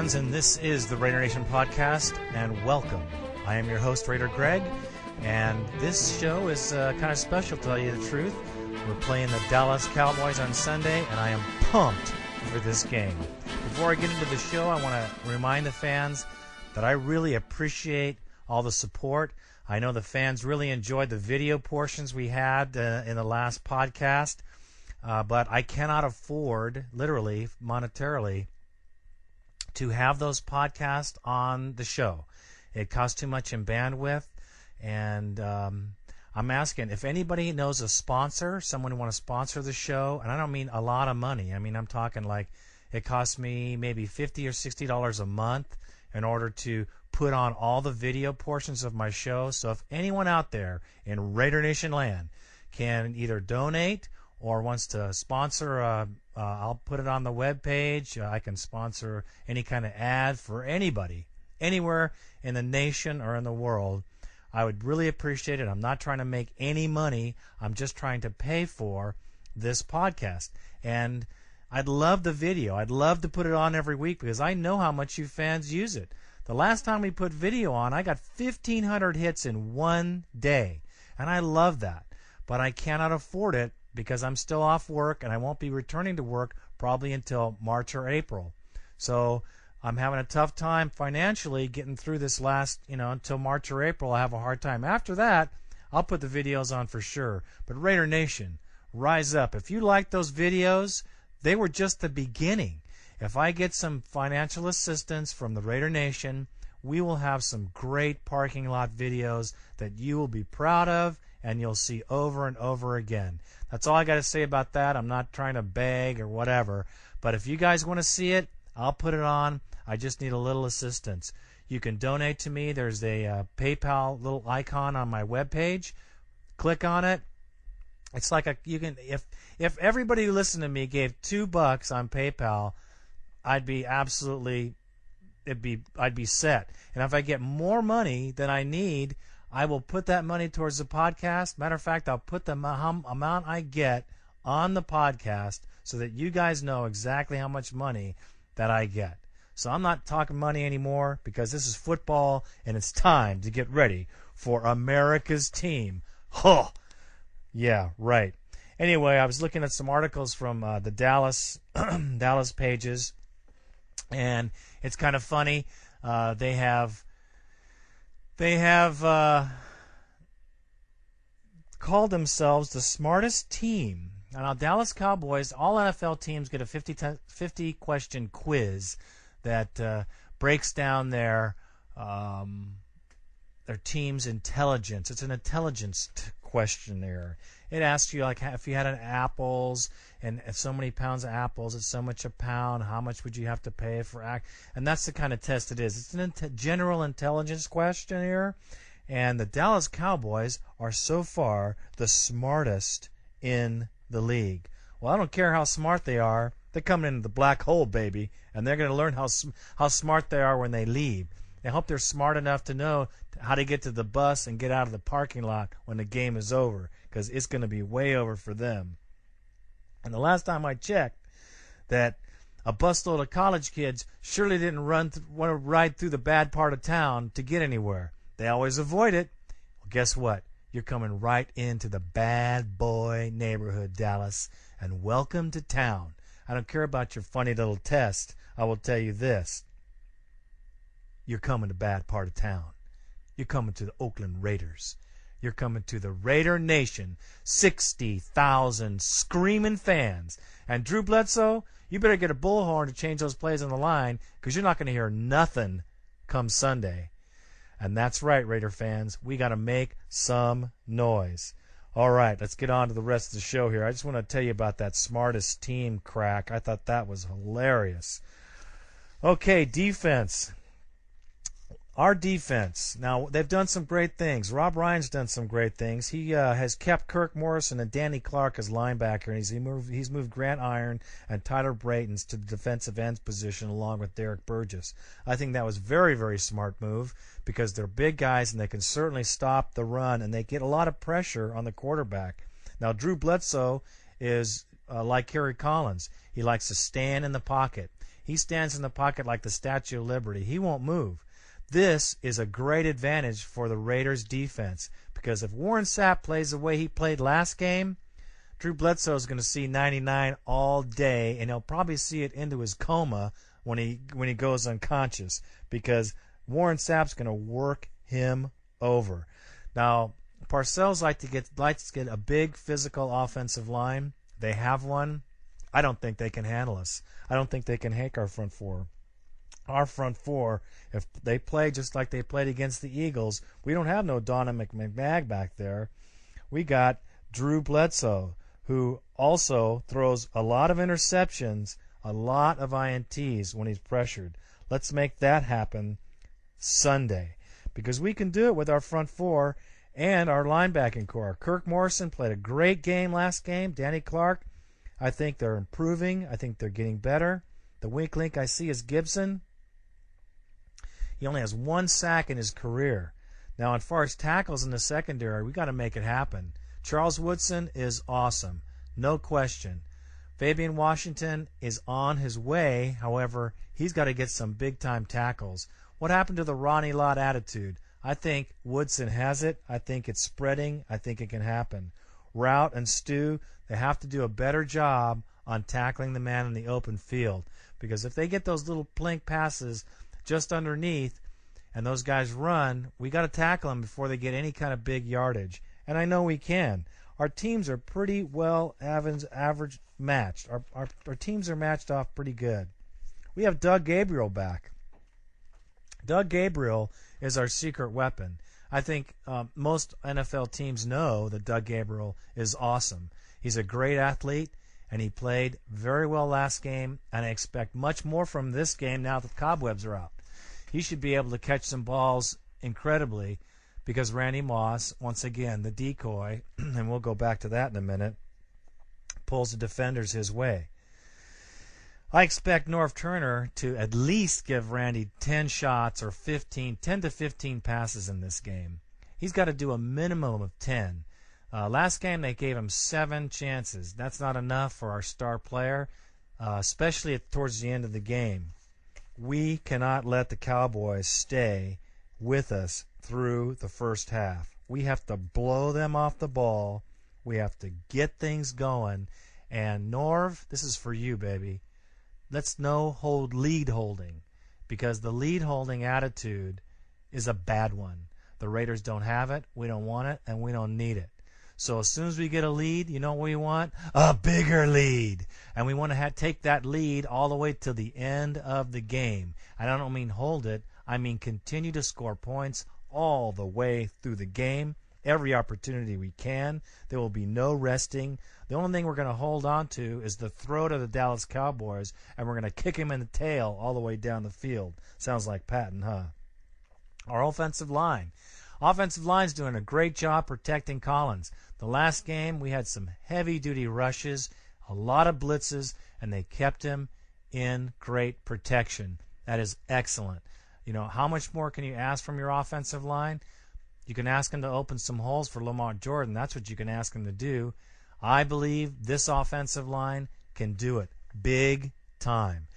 fans, and this is the Raider Nation podcast, and welcome. I am your host, Raider Greg, and this show is kind of special, to tell you the truth. We're playing the Dallas Cowboys on Sunday, and I am pumped for this game. Before I get into the show, I want to remind the fans that I really appreciate all the support. I know the fans really enjoyed the video portions we had in the last podcast, but I cannot afford, literally, monetarily, to have those podcasts on the show. It costs too much in bandwidth, and I'm asking if anybody knows a sponsor, someone who want to sponsor the show, and I don't mean a lot of money. I mean, I'm talking like it costs me maybe $50 or $60 a month in order to put on all the video portions of my show. So if anyone out there in Raider Nation land can either donate or wants to sponsor, I'll put it on the webpage. I can sponsor any kind of ad for anybody, anywhere in the nation or in the world. I would really appreciate it. I'm not trying to make any money. I'm just trying to pay for this podcast. And I'd love the video. I'd love to put it on every week because I know how much you fans use it. The last time we put video on, I got 1,500 hits in one day. And I love that. But I cannot afford it because I'm still off work and I won't be returning to work probably until March or April. So I'm having a tough time financially getting through this last, until March or April. I have a hard time. After that, I'll put the videos on for sure. But Raider Nation, rise up. If you like those videos, they were just the beginning. If I get some financial assistance from the Raider Nation, we will have some great parking lot videos that you will be proud of and you'll see over and over again. That's all I got to say about that. I'm not trying to beg or whatever. But if you guys want to see it, I'll put it on. I just need a little assistance. You can donate to me. There's a PayPal little icon on my webpage. Click on it. It's like if everybody who listened to me gave $2 on PayPal, I'd be set. And if I get more money than I need, I will put that money towards the podcast. Matter of fact, I'll put the amount I get on the podcast so that you guys know exactly how much money that I get. So I'm not talking money anymore because this is football and it's time to get ready for America's team. Oh, yeah, right. Anyway, I was looking at some articles from the Dallas pages, and it's kind of funny. They have called themselves the smartest team. Now, Dallas Cowboys, all NFL teams get a 50-question quiz that breaks down their team's intelligence. It's an intelligence questionnaire. It asks you, like, if you had an apples and so many pounds of apples, it's so much a pound, how much would you have to pay for and that's the kind of test it is. It's a general intelligence questionnaire, and the Dallas Cowboys are so far the smartest in the league. Well, I don't care how smart they are. They're coming into the black hole, baby, and they're going to learn how smart they are when they leave. I hope they're smart enough to know how to get to the bus and get out of the parking lot when the game is over, because it's going to be way over for them. And the last time I checked, that a busload of college kids surely didn't want to ride through the bad part of town to get anywhere. They always avoid it. Well, guess what? You're coming right into the bad boy neighborhood, Dallas, and welcome to town. I don't care about your funny little test. I will tell you this. You're coming to bad part of town. You're coming to the Oakland Raiders. You're coming to the Raider Nation. 60,000 screaming fans. And Drew Bledsoe, you better get a bullhorn to change those plays on the line, because you're not going to hear nothing come Sunday. And that's right, Raider fans. We got to make some noise. All right, let's get on to the rest of the show here. I just want to tell you about that smartest team crack. I thought that was hilarious. Okay, defense. Our defense. Now, they've done some great things. Rob Ryan's done some great things. He has kept Kirk Morrison and Danny Clark as linebacker, and he's moved Grant Iron and Tyler Braytons to the defensive end position along with Derek Burgess. I think that was very, very smart move because they're big guys and they can certainly stop the run, and they get a lot of pressure on the quarterback. Now, Drew Bledsoe is like Kerry Collins. He likes to stand in the pocket. He stands in the pocket like the Statue of Liberty. He won't move. This is a great advantage for the Raiders defense, because if Warren Sapp plays the way he played last game, Drew Bledsoe is going to see 99 all day, and he'll probably see it into his coma when he goes unconscious, because Warren Sapp's going to work him over. Now, Parcells likes to get a big physical offensive line. They have one. I don't think they can handle us. I don't think they can hake our front four. Our front four, if they play just like they played against the Eagles, we don't have no Donovan McNabb back there. We got Drew Bledsoe, who also throws a lot of interceptions, a lot of INTs when he's pressured. Let's make that happen Sunday, because we can do it with our front four and our linebacking core. Kirk Morrison played a great game last game. Danny Clark, I think they're improving. I think they're getting better. The weak link I see is Gibson. He only has 1 sack in his career. Now, as far as tackles in the secondary, we got to make it happen. Charles Woodson is awesome, no question. Fabian Washington is on his way. However, he's got to get some big-time tackles. What happened to the Ronnie Lott attitude? I think Woodson has it. I think it's spreading. I think it can happen. Route and Stu, they have to do a better job on tackling the man in the open field, because if they get those little plink passes just underneath and those guys run, we got to tackle them before they get any kind of big yardage. And I know we can. Our teams are pretty well average matched. Our teams are matched off pretty good. We have Doug Gabriel back. Doug Gabriel is our secret weapon. I think most NFL teams know that Doug Gabriel is awesome. He's a great athlete, and he played very well last game, and I expect much more from this game now that the cobwebs are out. He should be able to catch some balls incredibly, because Randy Moss, once again, the decoy, and we'll go back to that in a minute, pulls the defenders his way. I expect Norv Turner to at least give Randy 10 shots or 10 to 15 passes in this game. He's got to do a minimum of 10. Last game they gave him 7 chances. That's not enough for our star player, especially towards the end of the game. We cannot let the Cowboys stay with us through the first half. We have to blow them off the ball. We have to get things going. And Norv, this is for you, baby. Let's hold lead holding, because the lead holding attitude is a bad one. The Raiders don't have it, we don't want it, and we don't need it. So as soon as we get a lead, you know what we want? A bigger lead. And we want to take that lead all the way to the end of the game. And I don't mean hold it, I mean continue to score points all the way through the game. Every opportunity we can. There will be no resting. The only thing we're going to hold on to is the throat of the Dallas Cowboys, and we're going to kick him in the tail all the way down the field. Sounds like Patton, huh? Our offensive line. Offensive line's doing a great job protecting Collins. The last game, we had some heavy-duty rushes, a lot of blitzes, and they kept him in great protection. That is excellent. You know, how much more can you ask from your offensive line? You can ask him to open some holes for Lamar Jordan. That's what you can ask him to do. I believe this offensive line can do it big time.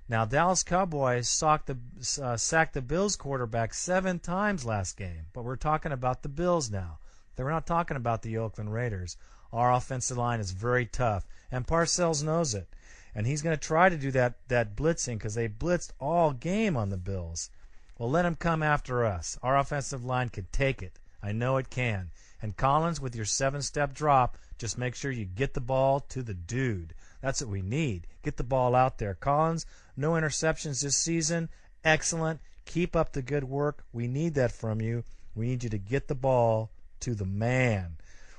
Now, Dallas Cowboys sacked the Bills quarterback 7 times last game, but we're talking about the Bills now. We're not talking about the Oakland Raiders. Our offensive line is very tough, and Parcells knows it. And he's going to try to do that blitzing, because they blitzed all game on the Bills. Well, let him come after us. Our offensive line can take it. I know it can. And Collins, with your 7-step drop, just make sure you get the ball to the dude. That's what we need. Get the ball out there. Collins, no interceptions this season. Excellent. Keep up the good work. We need that from you. We need you to get the ball to the man.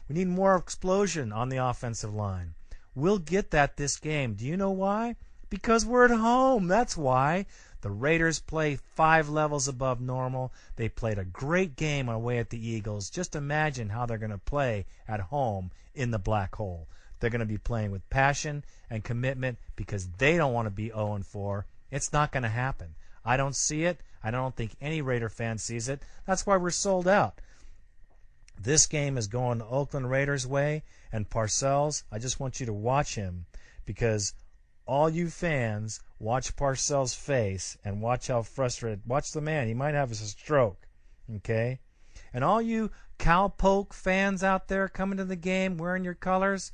We need more explosion on the offensive line. We'll get that this game. Do you know why? Because we're at home. That's why. The Raiders play 5 levels above normal. They played a great game away at the Eagles. Just imagine how they're going to play at home in the black hole. They're going to be playing with passion and commitment, because they don't want to be 0-4. It's not going to happen. I don't see it. I don't think any Raider fan sees it. That's why we're sold out. This game is going the Oakland Raiders' way, and Parcells, I just want you to watch him, because all you fans, watch Parcells' face and watch how frustrated. Watch the man. He might have a stroke. Okay? And all you cowpoke fans out there coming to the game wearing your colors,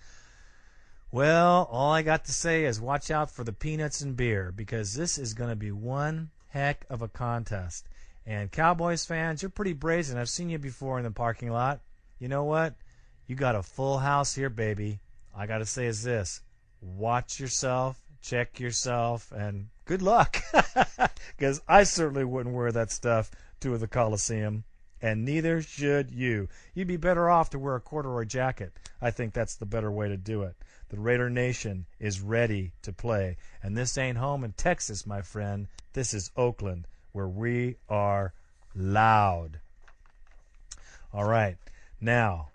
well, all I got to say is watch out for the peanuts and beer, because this is going to be one heck of a contest. And Cowboys fans, you're pretty brazen. I've seen you before in the parking lot. You know what? You got a full house here, baby. I got to say is this. Watch yourself, check yourself, and good luck. Because I certainly wouldn't wear that stuff to the Coliseum, and neither should you. You'd be better off to wear a corduroy jacket. I think that's the better way to do it. The Raider Nation is ready to play. And this ain't home in Texas, my friend. This is Oakland, where we are loud. All right. Now,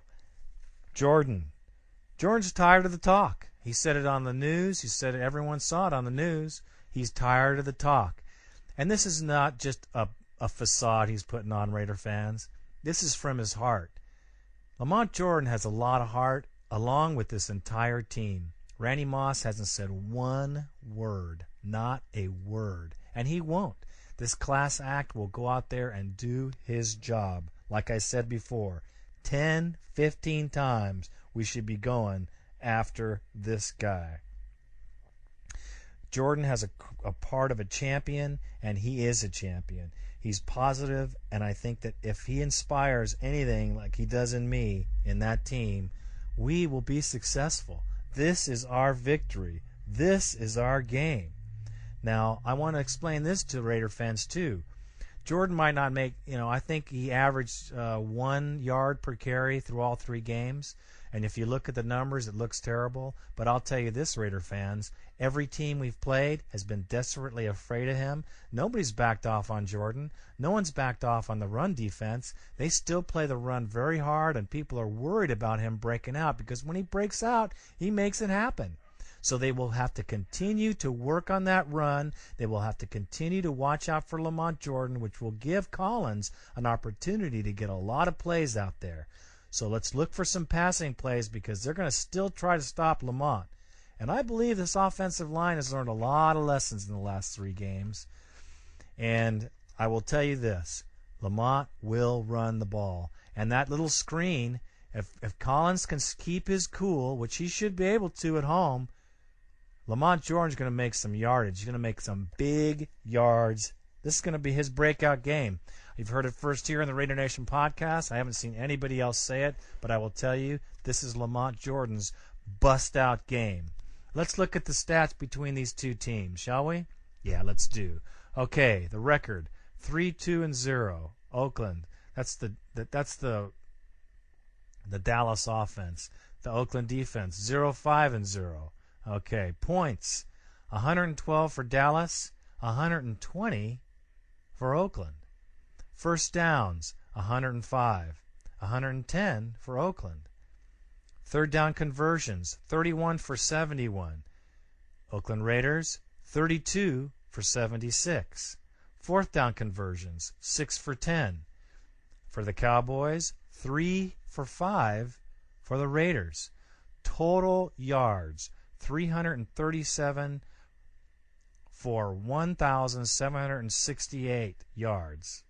Jordan's tired of the talk. He said it on the news. He said it, everyone saw it on the news. He's tired of the talk. And this is not just a facade he's putting on, Raider fans. This is from his heart. Lamont Jordan has a lot of heart, along with this entire team. Randy Moss hasn't said one word, not a word, and he won't. This class act will go out there and do his job. Like I said before, 10, 15 times we should be going after this guy. Jordan has a part of a champion, and he is a champion. He's positive, and I think that if he inspires anything like he does in me in that team, we will be successful. This is our victory. This is our game. Now, I want to explain this to Raider fans too. Jordan might not make, I think he averaged 1 yard per carry through all 3 games. And if you look at the numbers, it looks terrible. But I'll tell you this, Raider fans, every team we've played has been desperately afraid of him. Nobody's backed off on Jordan. No one's backed off on the run defense. They still play the run very hard, and people are worried about him breaking out, because when he breaks out, he makes it happen. So they will have to continue to work on that run. They will have to continue to watch out for Lamont Jordan, which will give Collins an opportunity to get a lot of plays out there. So let's look for some passing plays, because they're going to still try to stop Lamont. And I believe this offensive line has learned a lot of lessons in the last 3 games. And I will tell you this, Lamont will run the ball. And that little screen, if Collins can keep his cool, which he should be able to at home, Lamont Jordan's going to make some yardage. He's going to make some big yards. This is going to be his breakout game. You've heard it first here in the Raider Nation podcast. I haven't seen anybody else say it, but I will tell you, this is Lamont Jordan's bust-out game. Let's look at the stats between these two teams, shall we? Yeah, let's do. Okay, the record, 3-2-0, Oakland. That's the Dallas offense. The Oakland defense, 0-5-0. Okay, points, 112 for Dallas, 120 for Oakland. First downs, 105, 110 for Oakland. Third down conversions, 31 for 71. Oakland Raiders, 32 for 76. Fourth down conversions, 6 for 10. For the Cowboys, 3 for 5 for the Raiders. Total yards, 337 for 1,768 yards.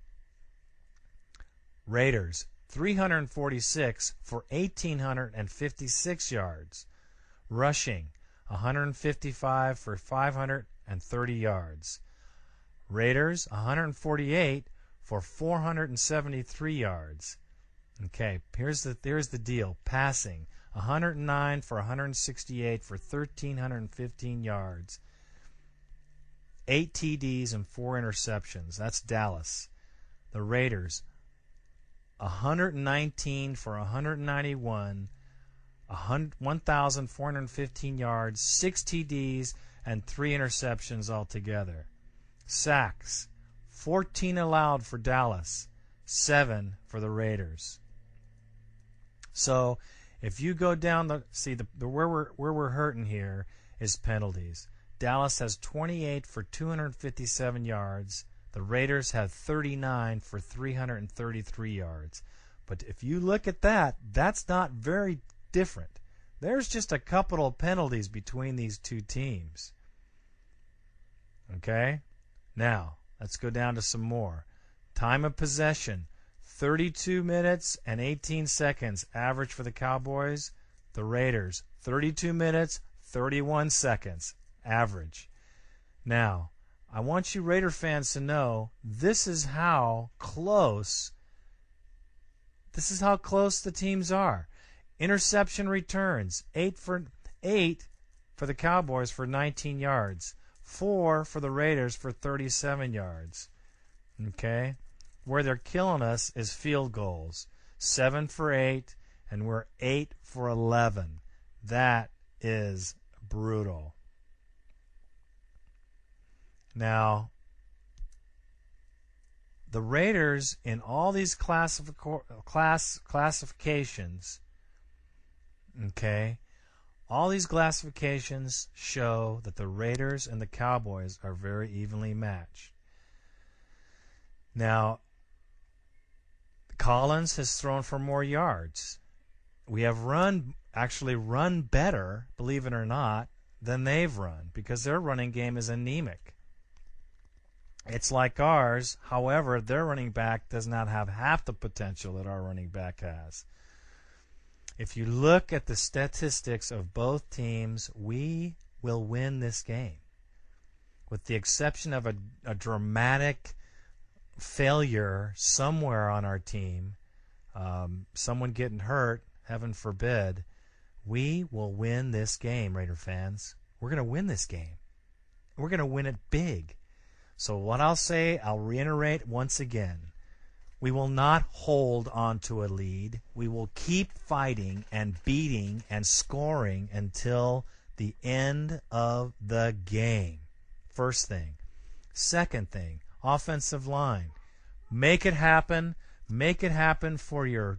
Raiders, 346 for 1,856 yards. Rushing, 155 for 530 yards. Raiders, 148 for 473 yards. Okay, here's the deal. Passing, 109 for 168 for 1,315 yards. 8 TDs and 4 interceptions. That's Dallas. The Raiders, 119 for 191, 1,415 yards, 6 TDs, and 3 interceptions altogether. Sacks, 14 allowed for Dallas, 7 for the Raiders. So if you go down where we're hurting here is penalties. Dallas has 28 for 257 yards. The Raiders have 39 for 333 yards. But if you look at that, that's not very different. There's just a couple of penalties between these two teams. Okay? Now, let's go down to some more. Time of possession, 32 minutes and 18 seconds average for the Cowboys. The Raiders, 32 minutes, 31 seconds average. Now, I want you Raider fans to know this is how close the teams are. Interception returns, 8 for the Cowboys for 19 yards, 4 for the Raiders for 37 yards. Okay? Where they're killing us is field goals, 7 for 8, and we're 8 for 11. That is brutal. Now, the Raiders in all these classifications, okay, all these classifications show that the Raiders and the Cowboys are very evenly matched. Now, Collins has thrown for more yards. We have actually run better, believe it or not, than they've run because their running game is anemic. It's like ours. However, their running back does not have half the potential that our running back has. If you look at the statistics of both teams, we will win this game. With the exception of a dramatic failure somewhere on our team, someone getting hurt, heaven forbid, we will win this game, Raider fans. We're going to win this game. We're going to win it big. So what I'll say, I'll reiterate once again. We will not hold on to a lead. We will keep fighting and beating and scoring until the end of the game. First thing. Second thing, offensive line. Make it happen. Make it happen for your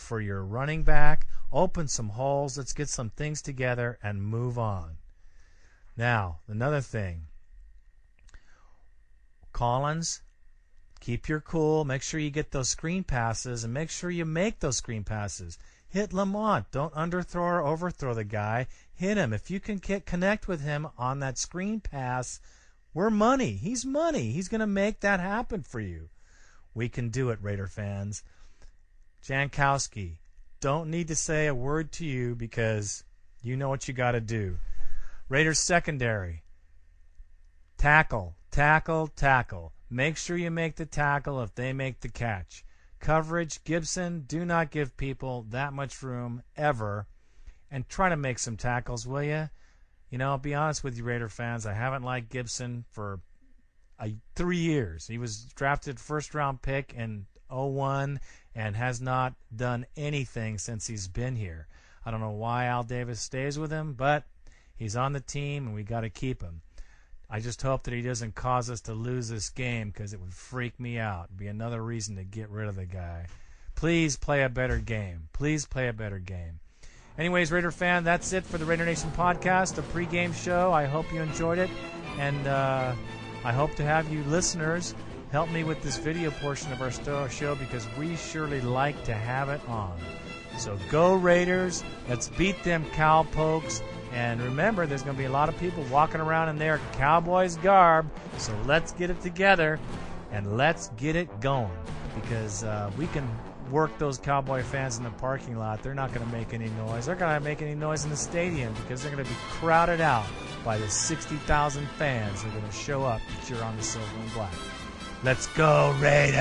running back. Open some holes. Let's get some things together and move on. Now, another thing. Collins, keep your cool. Make sure you get those screen passes and make sure you make those screen passes. Hit Lamont. Don't underthrow or overthrow the guy. Hit him. If you can connect with him on that screen pass, we're money. He's money. He's going to make that happen for you. We can do it, Raider fans. Jankowski, don't need to say a word to you because you know what you got to do. Raiders secondary. Tackle. Tackle, tackle. Make sure you make the tackle if they make the catch. Coverage, Gibson, do not give people that much room ever. And try to make some tackles, will you? You know, I'll be honest with you, Raider fans. I haven't liked Gibson for 3 years. He was drafted first-round pick in 2001 and has not done anything since he's been here. I don't know why Al Davis stays with him, but he's on the team and we got to keep him. I just hope that he doesn't cause us to lose this game because it would freak me out. It'd be another reason to get rid of the guy. Please play a better game. Please play a better game. Anyways, Raider fan, that's it for the Raider Nation podcast, the pregame show. I hope you enjoyed it, and I hope to have you listeners help me with this video portion of our show because we surely like to have it on. So go Raiders. Let's beat them cowpokes. And remember, there's going to be a lot of people walking around in their Cowboys garb. So let's get it together and let's get it going. Because we can work those Cowboy fans in the parking lot. They're not going to make any noise. They're going to make any noise in the stadium because they're going to be crowded out by the 60,000 fans that are going to show up to cheer on the silver and black. Let's go, Raiders!